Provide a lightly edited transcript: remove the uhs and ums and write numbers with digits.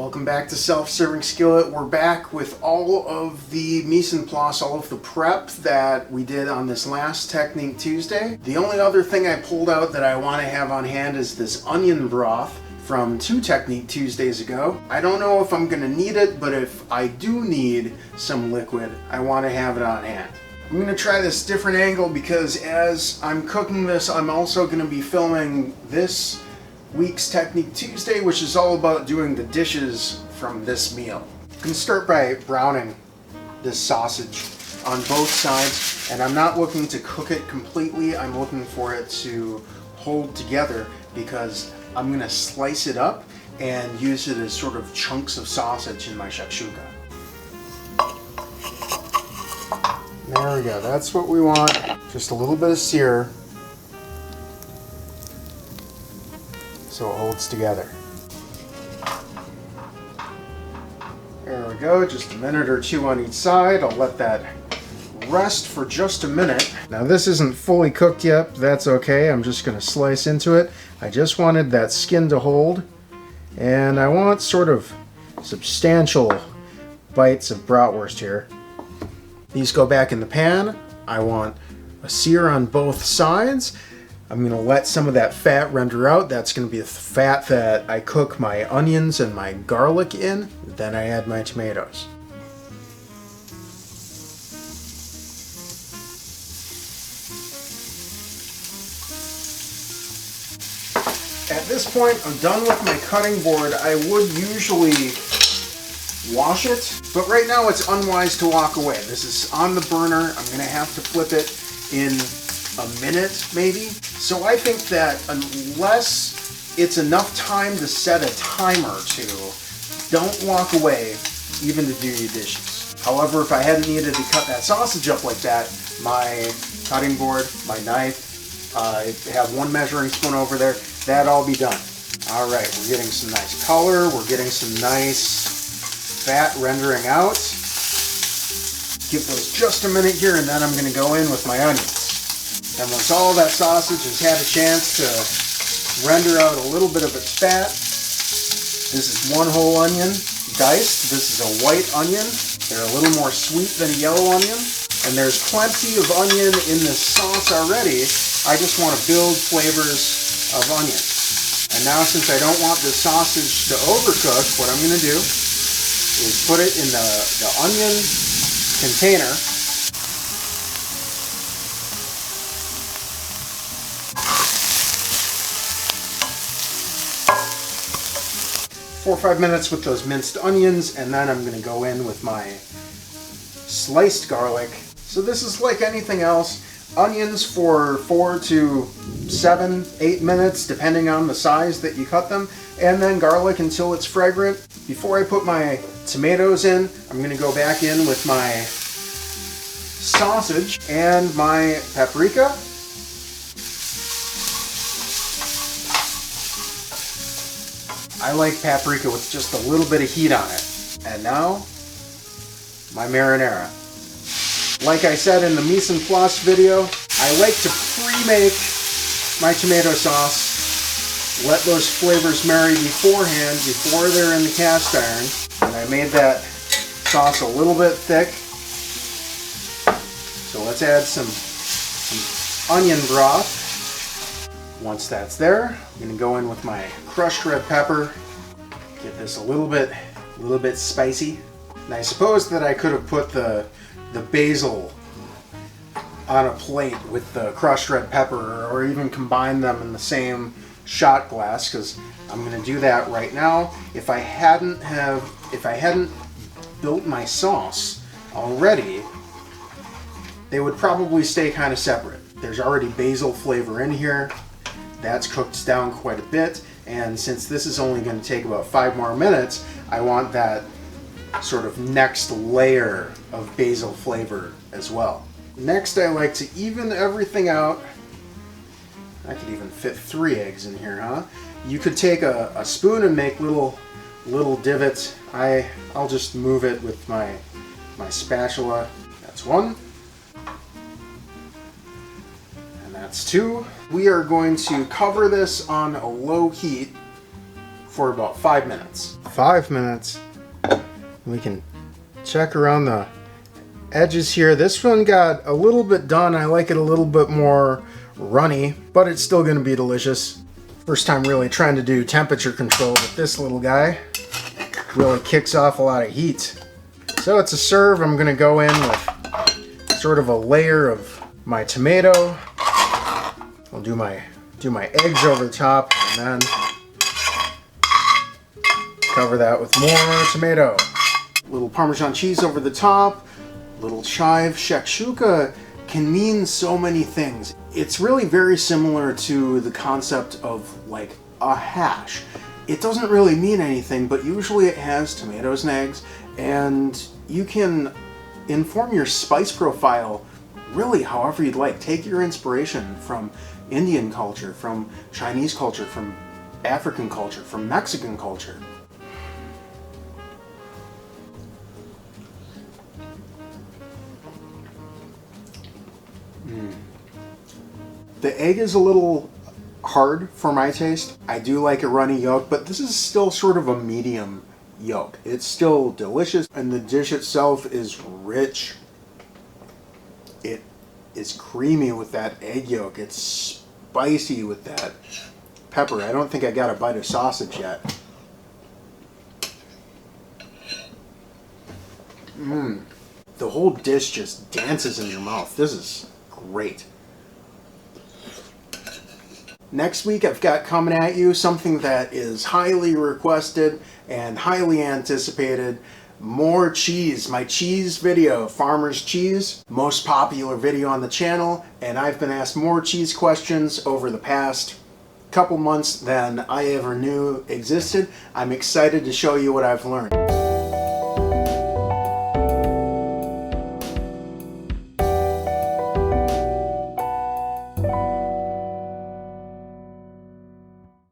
Welcome back to Self-Serving Skillet. We're back with all of the mise en place, all of the prep that we did on this last Technique Tuesday. The only other thing I pulled out that I want to have on hand is this onion broth from 2 Technique Tuesdays ago. I don't know if I'm going to need it, but if I do need some liquid, I want to have it on hand. I'm going to try this different angle because as I'm cooking this, I'm also going to be filming this week's Technique Tuesday, which is all about doing the dishes from this meal. You can start by browning this sausage on both sides, and I'm not looking to cook it completely. I'm looking for it to hold together because I'm going to slice it up and use it as sort of chunks of sausage in my shakshuka. There we go, that's what we want. Just a little bit of sear so it holds together. There we go, just a minute or two on each side. I'll let that rest for just a minute. Now this isn't fully cooked yet, but that's okay. I'm just going to slice into it. I just wanted that skin to hold, and I want sort of substantial bites of bratwurst here. These go back in the pan. I want a sear on both sides. I'm going to let some of that fat render out. That's going to be the fat that I cook my onions and my garlic in. Then I add my tomatoes. At this point, I'm done with my cutting board. I would usually wash it, but right now it's unwise to walk away. This is on the burner. I'm going to have to flip it in a minute maybe. So I think that unless it's enough time to set a timer to, don't walk away even to do your dishes. However, if I hadn't needed to cut that sausage up like that, my cutting board, my knife, I have one measuring spoon over there, that'd all be done. All right, we're getting some nice color, we're getting some nice fat rendering out. Give those just a minute here, and then I'm going to go in with my onions. And once all that sausage has had a chance to render out a little bit of its fat, this is one whole onion diced. This is a white onion. They're a little more sweet than a yellow onion. And there's plenty of onion in this sauce already. I just want to build flavors of onion. And now, since I don't want the sausage to overcook, what I'm going to do is put it in the onion container. 4 or 5 minutes with those minced onions, and then I'm going to go in with my sliced garlic. So this is like anything else. Onions for 4 to 7, 8 minutes, depending on the size that you cut them, and then garlic until it's fragrant. Before I put my tomatoes in, I'm going to go back in with my sausage and my paprika. I like paprika with just a little bit of heat on it. And now, my marinara. Like I said in the mise en place video, I like to pre-make my tomato sauce, let those flavors marry beforehand, before they're in the cast iron. And I made that sauce a little bit thick. So let's add some onion broth. Once that's there, I'm going to go in with my crushed red pepper, get this a little bit spicy. And I suppose that I could have put the basil on a plate with the crushed red pepper, or even combine them in the same shot glass, because I'm going to do that right now. If I hadn't built my sauce already, they would probably stay kind of separate. There's already basil flavor in here. That's cooked down quite a bit, and since this is only going to take about 5 more minutes, I want that sort of next layer of basil flavor as well. Next, I like to even everything out. I could even fit 3 eggs in here, huh? You could take a spoon and make little divots. I'll just move it with my spatula. That's 1. And that's 2. We are going to cover this on a low heat for about 5 minutes. 5 minutes. We can check around the edges here. This one got a little bit done. I like it a little bit more runny, but it's still going to be delicious. First time really trying to do temperature control with this little guy. Really kicks off a lot of heat. So it's a serve. I'm going to go in with sort of a layer of my tomato. I'll do my eggs over the top, and then cover that with more tomato. Little Parmesan cheese over the top. Little chive. Shakshuka can mean so many things. It's really very similar to the concept of like a hash. It doesn't really mean anything, but usually it has tomatoes and eggs, and you can inform your spice profile really however you'd like. Take your inspiration from Indian culture, from Chinese culture, from African culture, from Mexican culture. The egg is a little hard for my taste. I do like a runny yolk, but this is still sort of a medium yolk. It's still delicious, and the dish itself is rich. It is creamy with that egg yolk. It's spicy with that pepper. I don't think I got a bite of sausage yet. The whole dish just dances in your mouth. This is great. Next week I've got coming at you something that is highly requested and highly anticipated. More cheese. My cheese video, Farmer's Cheese, most popular video on the channel, and I've been asked more cheese questions over the past couple months than I ever knew existed. I'm excited to show you what I've learned.